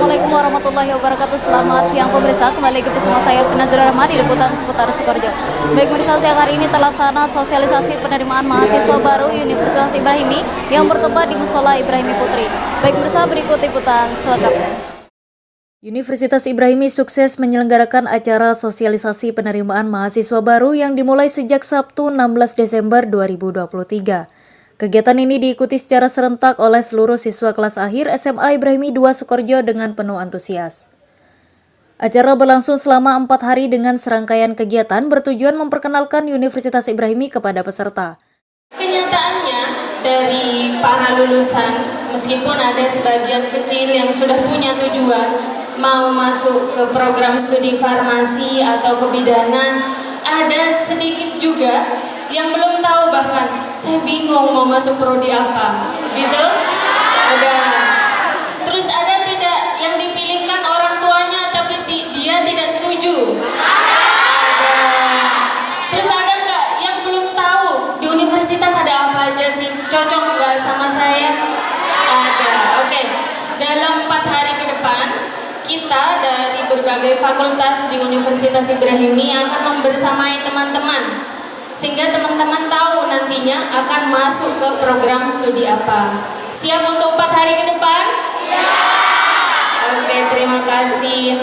Assalamualaikum warahmatullahi wabarakatuh. Selamat siang pemirsa, kembali lagi bersama saya Nazira Rahman di liputan seputar Sukoharjo. Baik pemirsa, siang hari ini terlaksana sosialisasi penerimaan mahasiswa baru Universitas Ibrahimi yang bertempat di Musola Ibrahimi Putri. Baik pemirsa, berikut liputan selengkapnya. Universitas Ibrahimi sukses menyelenggarakan acara sosialisasi penerimaan mahasiswa baru yang dimulai sejak Sabtu 16 Desember 2023. Kegiatan ini diikuti secara serentak oleh seluruh siswa kelas akhir SMA Ibrahimi 2 Sukoharjo dengan penuh antusias. Acara berlangsung selama 4 hari dengan serangkaian kegiatan bertujuan memperkenalkan Universitas Ibrahimi kepada peserta. Kenyataannya dari para lulusan, meskipun ada sebagian kecil yang sudah punya tujuan mau masuk ke program studi farmasi atau kebidanan, ada sedikit juga yang belum tahu, bahkan saya bingung mau masuk prodi apa, gitu. Ada. Terus ada tidak yang dipilihkan orang tuanya tapi dia tidak setuju. Ada. Terus ada nggak yang belum tahu di universitas ada apa aja sih, cocok nggak sama saya? Ada. Oke. Dalam 4 hari ke depan kita dari berbagai fakultas di Universitas Ibrahimi akan membersamai teman-teman sehingga teman-teman tahu nantinya akan masuk ke program studi apa. Siap untuk 4 hari ke depan? Siap. Oke, terima kasih.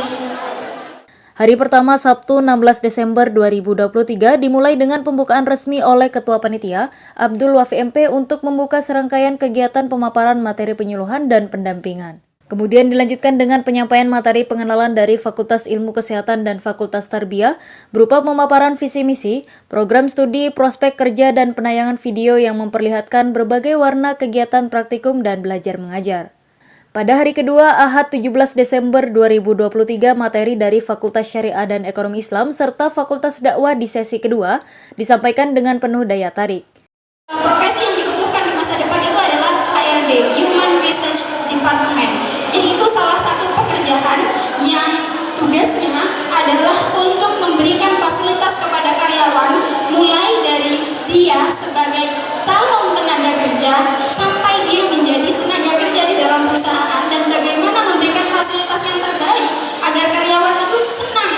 Hari pertama Sabtu 16 Desember 2023 dimulai dengan pembukaan resmi oleh Ketua Panitia Abdul Wafi MP untuk membuka serangkaian kegiatan pemaparan materi penyuluhan dan pendampingan. Kemudian dilanjutkan dengan penyampaian materi pengenalan dari Fakultas Ilmu Kesehatan dan Fakultas Tarbiyah berupa pemaparan visi misi, program studi, prospek kerja, dan penayangan video yang memperlihatkan berbagai warna kegiatan praktikum dan belajar mengajar. Pada hari kedua, Ahad 17 Desember 2023, materi dari Fakultas Syariah dan Ekonomi Islam serta Fakultas Dakwah di sesi kedua disampaikan dengan penuh daya tarik. Profesi yang dibutuhkan di masa depan itu adalah HRD, Human Research Department. Jadi itu salah satu pekerjaan yang tugasnya adalah untuk memberikan fasilitas kepada karyawan, mulai dari dia sebagai calon tenaga kerja sampai dia menjadi tenaga kerja di dalam perusahaan, dan bagaimana memberikan fasilitas yang terbaik agar karyawan itu senang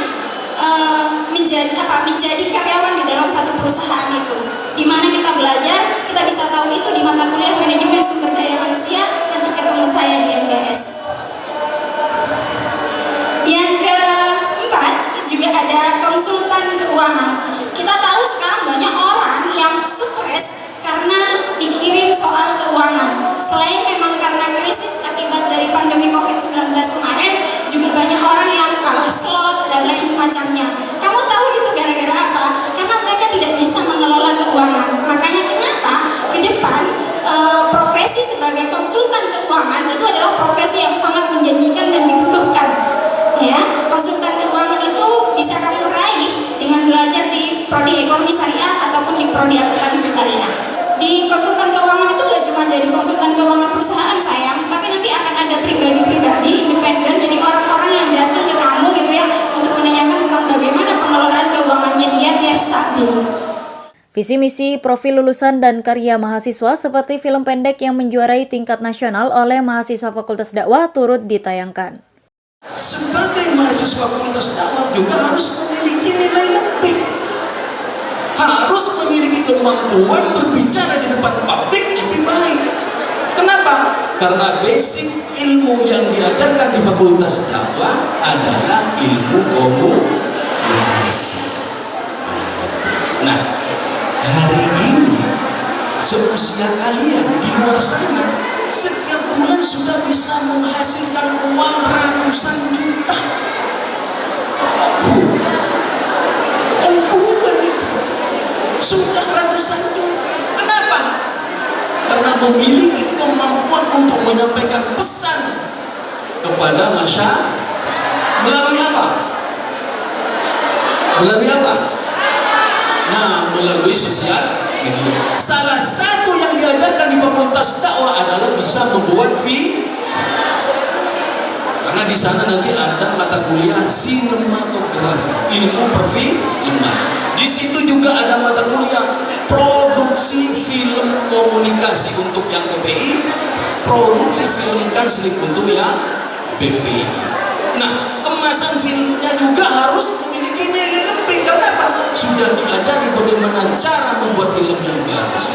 menjadi karyawan di dalam satu perusahaan itu. Di mana kita belajar, kita bisa tahu itu di mata kuliah manajemen sumber daya manusia, nanti ketemu saya di MBS. Yang keempat juga ada konsultan keuangan. Kita tahu sekarang banyak orang yang stres karena dikirim soal keuangan. Selain memang karena krisis akibat dari pandemi COVID-19 kemarin, juga banyak orang yang kalah slot dan lain semacamnya. Kamu tahu itu gara-gara apa? Karena mereka tidak bisa mengelola keuangan. Makanya kenapa ke depan profesi sebagai konsultan keuangan itu adalah profesi yang sangat menjanjikan dan dibutuhkan. Ya, konsultan keuangan itu bisa kamu raih dengan belajar di prodi ekonomi syariah ataupun di prodi akuntansi syariah. Di konsultan keuangan itu gak cuma jadi konsultan keuangan perusahaan sayang, tapi nanti akan ada pribadi-pribadi independen, jadi orang-orang yang datang ke kamu gitu ya untuk menanyakan tentang bagaimana pengelolaan keuangannya dia biar stabil. Visi misi, profil lulusan, dan karya mahasiswa seperti film pendek yang menjuarai tingkat nasional oleh mahasiswa Fakultas Dakwah turut ditayangkan. Sebagai mahasiswa Fakultas Dakwah juga harus memiliki nilai lebih, harus memiliki kemampuan berbicara di depan publik lebih baik. Kenapa? Karena basic ilmu yang diajarkan di Fakultas Dakwah adalah ilmu komunikasi. Nah, hari ini seusia kalian di luar sana setiap bulan sudah bisa menghasilkan uang ratusan juta. Ongkuan itu sudah ratusan juta. Kenapa? Karena memiliki kemampuan untuk menyampaikan pesan kepada masyarakat. Melalui apa? Melalui apa? Nah, melalui sosial media. Salah satu yang diajarkan di Fakultas Dakwah adalah bisa membuat video. Karena di sana nanti ada mata kuliah sinematografi, ilmu perfilman. Di situ juga ada mata kuliah produksi film komunikasi untuk yang KPI, produksi film counseling untuk yang PPI. Nah, kemasan filmnya juga harus memiliki nilai lebih. Karena apa? Sudah diajari bagaimana cara membuat film yang bagus.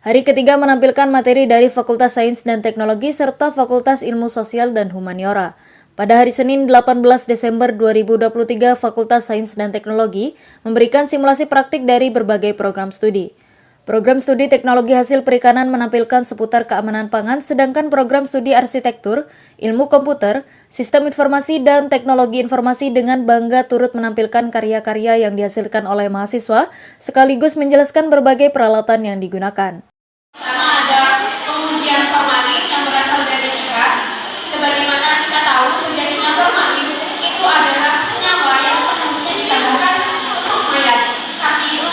Hari ketiga menampilkan materi dari Fakultas Sains dan Teknologi serta Fakultas Ilmu Sosial dan Humaniora. Pada hari Senin 18 Desember 2023, Fakultas Sains dan Teknologi memberikan simulasi praktik dari berbagai program studi. Program studi Teknologi Hasil Perikanan menampilkan seputar keamanan pangan, sedangkan program studi Arsitektur, Ilmu Komputer, Sistem Informasi dan Teknologi Informasi dengan bangga turut menampilkan karya-karya yang dihasilkan oleh mahasiswa, sekaligus menjelaskan berbagai peralatan yang digunakan. Pertama ada pengujian formalin yang berasal dari ikan. Sebagaimana kita tahu, sejatinya formalin itu adalah senyawa yang seharusnya ditambahkan untuk mayat. Tapi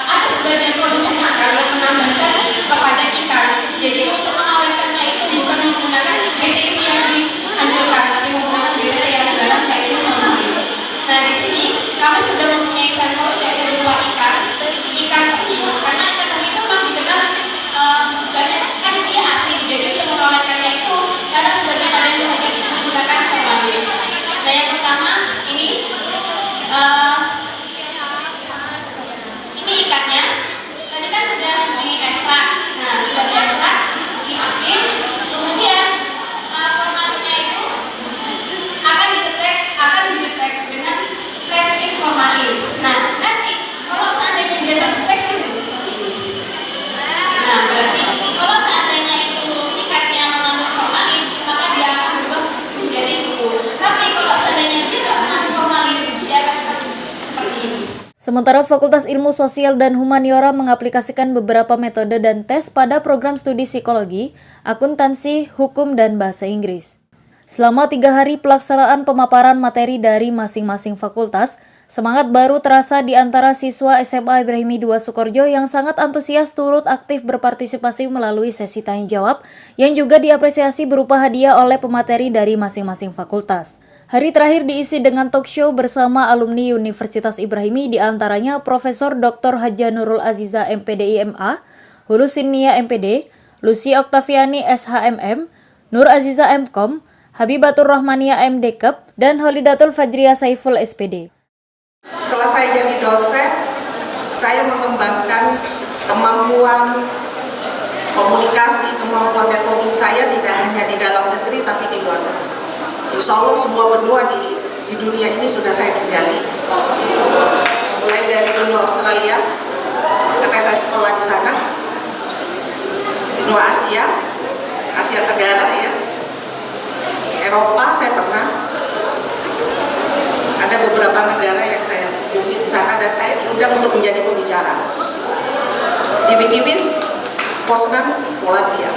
ada sebagian produsen nakal yang menambahkan kepada ikan. Jadi untuk mengawetkannya itu bukan menggunakan BTP yang dianjurkan, tapi menggunakan BTP yang dilarang, yaitu formalin. Nah, di sini kami sudah mempunyai sampel yaitu berupa ikan teri, karena ikan teri itu memang dikenal banyak kan dia asin. Jadi untuk mengawetkannya itu karena sebagian ada yang menggunakan formalin. Nah, yang pertama ini ikannya tadi kan sudah diekstrak. Nah, sudah diekstrak, diambil, kemudian formalinnya itu akan didetek dengan tes kit formalin. Nah, nanti kalau seandainya dia terdeteksi dengan seperti ini, nah berarti kalau seandainya itu ikannya mengandung formalin, maka dia akan berubah menjadi ungu. Tapi kalau seandainya dia tidak mengandung formalin, dia akan tetap seperti ini. Sementara Fakultas Ilmu Sosial dan Humaniora mengaplikasikan beberapa metode dan tes pada program studi psikologi, akuntansi, hukum, dan bahasa Inggris. Selama 3 hari pelaksanaan pemaparan materi dari masing-masing fakultas, semangat baru terasa di antara siswa SMA Ibrahimi 2 Sukorejo yang sangat antusias turut aktif berpartisipasi melalui sesi tanya jawab yang juga diapresiasi berupa hadiah oleh pemateri dari masing-masing fakultas. Hari terakhir diisi dengan talk show bersama alumni Universitas Ibrahimi, di antaranya Profesor Dr. Haja Nurul Aziza MPD IMA, Hulu Sinia MPD, Lucy Oktaviani SHMM, Nur Aziza MKom, Habibatur Rahmania MDkep, dan Holidatul Fajriya Saiful SPD. Setelah saya jadi dosen, saya mengembangkan kemampuan komunikasi, kemampuan networking saya tidak hanya di dalam negeri tapi di luar negeri. Insya Allah semua benua di dunia ini sudah saya tinggali. Mulai dari benua Australia, karena saya sekolah di sana, benua Asia Tenggara ya, Eropa saya pernah. Ada beberapa negara yang saya kunjungi di sana dan saya diundang untuk menjadi pembicara. Di Wikibis, Poznan, Polandia.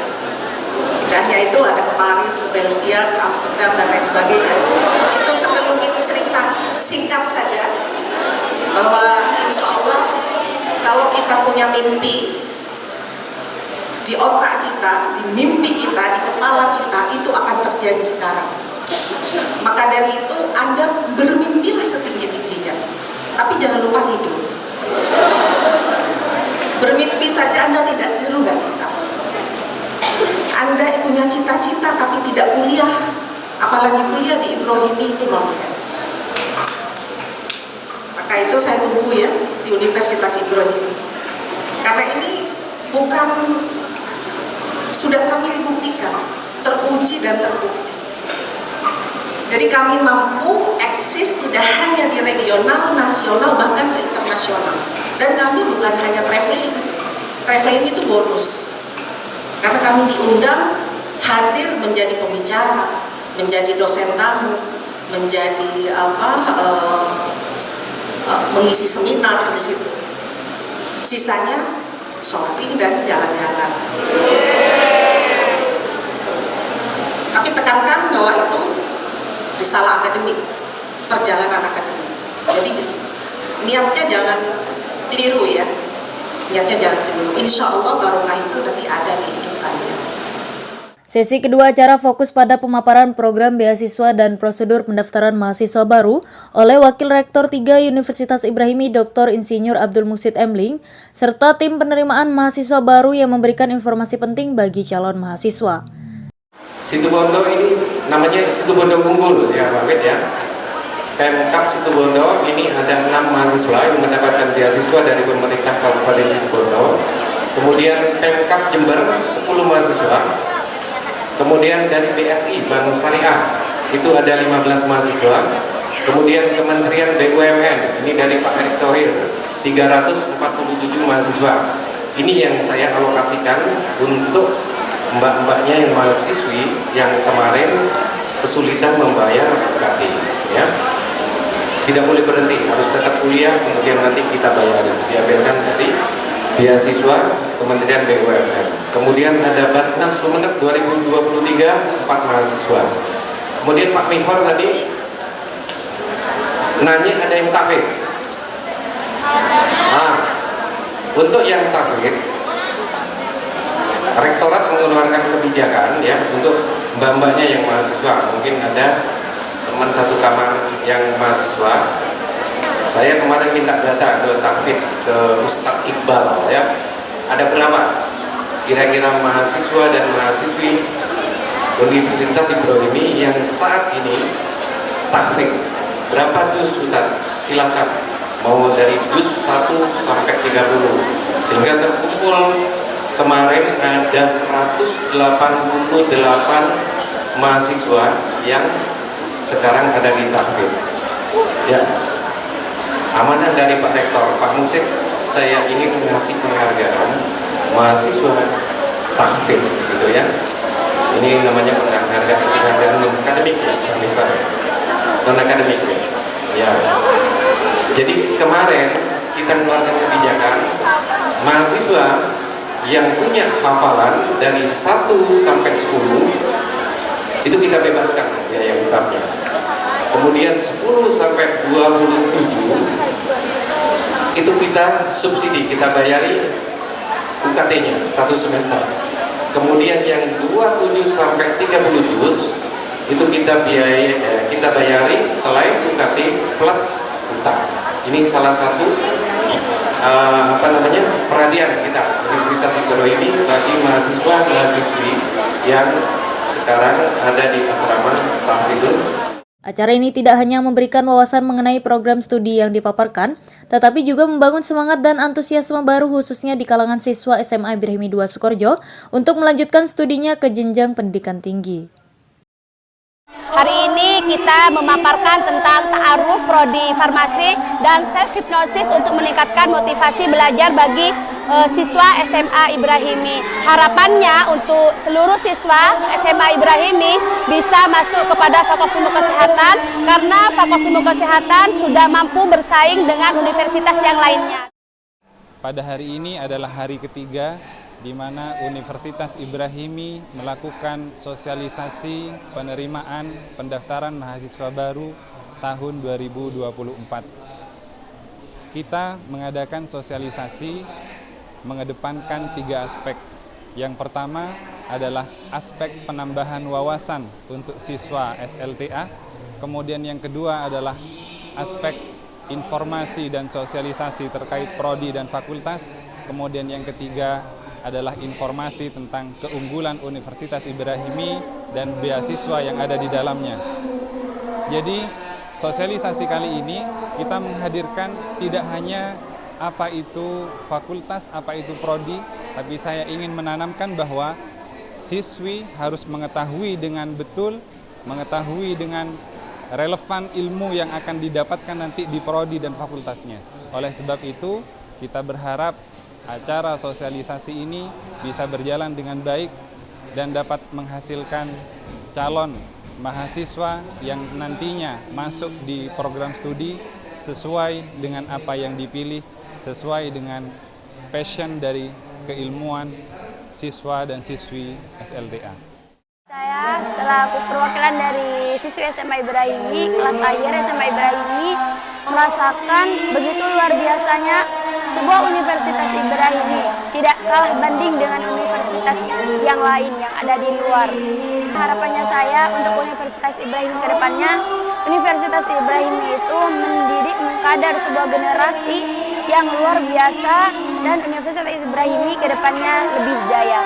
Tidak hanya itu, ada ke Paris, ke Belgia, ke Amsterdam, dan lain sebagainya. Itu sekelumit cerita singkat saja, bahwa insya Allah kalau kita punya mimpi, di otak kita, di mimpi kita, di kepala kita, itu akan terjadi sekarang. Maka dari itu Anda bermimpilah setinggi-tingginya, tapi jangan lupa tidur. Bermimpi saja Anda tidak tidur nggak bisa. Anda punya cita-cita tapi tidak kuliah, apalagi kuliah di Ibrahimi, itu nonsen. Maka itu saya tunggu ya di Universitas Ibrahimi, karena ini bukan, sudah kami buktikan, teruji dan terbukti. Jadi kami mampu eksis tidak hanya di regional, nasional, bahkan ke internasional. Dan kami bukan hanya traveling. Traveling itu bonus. Karena kami diundang hadir menjadi pembicara, menjadi dosen tamu, menjadi mengisi seminar di situ. Sisanya shopping dan jalan-jalan. Tapi tekankan bahwa itu risalah akademik, perjalanan akademik. Jadi niatnya jangan keliru ya. Niatnya jangan keliru. Insya Allah barokah itu nanti ada di hidup kalian. Sesi kedua acara fokus pada pemaparan program beasiswa dan prosedur pendaftaran mahasiswa baru oleh Wakil Rektor 3 Universitas Ibrahimi Dr. Insinyur Abdul Muhsin Emling, serta tim penerimaan mahasiswa baru yang memberikan informasi penting bagi calon mahasiswa. Situbondo ini namanya Situbondo Unggul ya Pak Wid ya. Pemkab Situbondo ini ada 6 mahasiswa yang mendapatkan beasiswa dari pemerintah Kabupaten Situbondo. Kemudian Pemkab Jember 10 mahasiswa. Kemudian dari BSI Bank Syariah itu ada 15 mahasiswa. Kemudian Kementerian BUMN ini dari Pak Erick Thohir 347 mahasiswa. Ini yang saya alokasikan untuk mbak-mbaknya yang mahasiswi yang kemarin kesulitan membayar UKT ya. Tidak boleh berhenti, harus tetap kuliah, kemudian nanti kita bayarin, diambilkan dari beasiswa Kementerian BUMN. Kemudian ada Basnas Sumeneb 2023 4 mahasiswa. Kemudian Pak Mihor tadi nanya ada yang tahfidz. Untuk yang tahfidz, Rektorat mengeluarkan kebijakan ya untuk mbak-mbaknya yang mahasiswa. Mungkin ada teman satu kamar yang mahasiswa, saya kemarin minta data ke tahfidz ke Ustadz Iqbal ya, ada berapa kira-kira mahasiswa dan mahasiswi Universitas Ibrahimi yang saat ini tahfidz, berapa juz Ustadz? Silakan, mau dari juz 1 sampai 30, sehingga terkumpul kemarin ada 188 mahasiswa yang sekarang ada di tahfidz ya. Amanah dari Pak Rektor, Pak Musik, saya ingin mengasih penghargaan mahasiswa tahfidz gitu ya. Ini namanya penghargaan akademik ya, non akademik ya. Jadi kemarin kita mengeluarkan kebijakan mahasiswa yang punya hafalan dari 1 sampai 10 itu kita bebaskan biaya utangnya. Kemudian 10 sampai 27 itu kita subsidi, kita bayari UKT-nya 1 semester. Kemudian yang 27 sampai 30 juz itu kita bayari selain UKT plus utang. Ini salah satu perhatian kita Universitas Ibrahimi bagi mahasiswa-mahasiswi yang sekarang ada di asrama tahfidz. Acara ini tidak hanya memberikan wawasan mengenai program studi yang dipaparkan, tetapi juga membangun semangat dan antusiasme baru khususnya di kalangan siswa SMA Ibrahimi 2 Sukoharjo untuk melanjutkan studinya ke jenjang pendidikan tinggi. Hari ini kita memaparkan tentang ta'aruf prodi farmasi dan self hipnosis untuk meningkatkan motivasi belajar bagi siswa SMA Ibrahimi. Harapannya untuk seluruh siswa SMA Ibrahimi bisa masuk kepada Fakultas Ilmu Kesehatan karena Fakultas Ilmu Kesehatan sudah mampu bersaing dengan universitas yang lainnya. Pada hari ini adalah hari ketiga di mana Universitas Ibrahimi melakukan sosialisasi penerimaan pendaftaran mahasiswa baru tahun 2024. Kita mengadakan sosialisasi mengedepankan 3 aspek. Yang pertama adalah aspek penambahan wawasan untuk siswa SLTA. Kemudian yang kedua adalah aspek informasi dan sosialisasi terkait prodi dan fakultas. Kemudian yang ketiga adalah informasi tentang keunggulan Universitas Ibrahimi dan beasiswa yang ada di dalamnya. Jadi sosialisasi kali ini kita menghadirkan tidak hanya apa itu fakultas, apa itu prodi, tapi saya ingin menanamkan bahwa siswi harus mengetahui dengan betul, mengetahui dengan relevan ilmu yang akan didapatkan nanti di prodi dan fakultasnya. Oleh sebab itu, kita berharap acara sosialisasi ini bisa berjalan dengan baik dan dapat menghasilkan calon mahasiswa yang nantinya masuk di program studi sesuai dengan apa yang dipilih, sesuai dengan passion dari keilmuan siswa dan siswi SLTA. Saya selaku perwakilan dari siswi SMA Ibrahimi, kelas akhir SMA Ibrahimi, merasakan begitu luar biasanya sebuah Universitas Ibrahimi, tidak kalah banding dengan universitas yang lain yang ada di luar. Harapannya saya untuk Universitas Ibrahimi ke depannya, Universitas Ibrahimi itu mendidik, mengkader sebuah generasi yang luar biasa dan Universitas Ibrahimi ke depannya lebih jaya.